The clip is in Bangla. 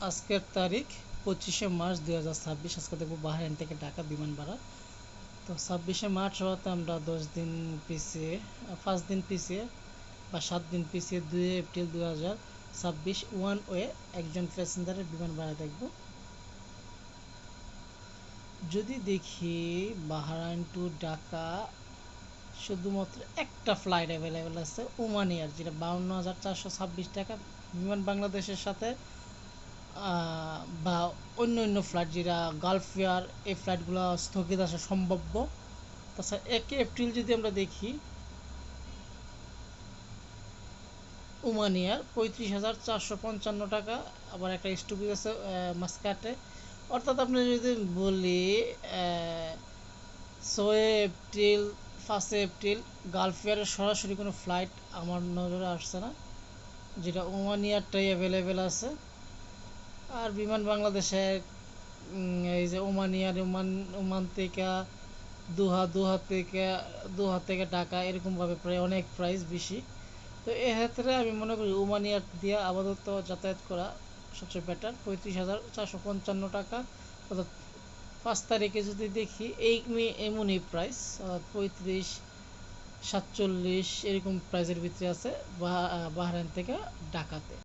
আজকের তারিখ 25শে মার্চ 2026। আজকে দেখবো বাহরাইন থেকে ঢাকা বিমান ভাড়া। তো 26শে মার্চ হওয়াতে আমরা 10 দিন পিছিয়ে 5 দিন পিছিয়ে বা 7 দিন পিছিয়ে 2 এপ্রিল 2026 ওয়ান ওয়ে একজন প্যাসেঞ্জারের বিমান ভাড়া দেখব। যদি দেখি বাহরাইন টু ঢাকা শুধুমাত্র একটা ফ্লাইট অ্যাভেলেবেল আছে ওমান এয়ার, যেটা 52,426 টাকা। বিমান বাংলাদেশের সাথে বা অন্য ফ্লাইট যেটা গালফ এয়ার, এই ফ্লাইটগুলো স্থগিত আসা সম্ভাব্য। তাছাড়া 1 এপ্রিল যদি আমরা দেখি ওমান এয়ার 35,455 টাকা, আবার একটা স্টপেজ আছে মাস্কাটে। অর্থাৎ আপনি যদি বলি 6 এপ্রিল 1 এপ্রিল গালফ এয়ারের সরাসরি কোনো ফ্লাইট আমার নজরে আসছে না, যেটা ওমান এয়ারটাই অ্যাভেলেবেল আছে। আর বিমান বাংলাদেশের এই যে ওমান এয়ার, ওমান থেকে দোহা থেকে ঢাকা, এরকমভাবে প্রায় অনেক প্রাইস বেশি। তো এক্ষেত্রে আমি মনে করি ওমান এয়ার দিয়ে আপাতত যাতায়াত করা সবচেয়ে বেটার। 35,455 টাকা, অর্থাৎ 5 তারিখে যদি দেখি এমনই প্রাইস, 35-47 এরকম প্রাইসের ভিতরে আছে বাহরাইন থেকে ঢাকাতে।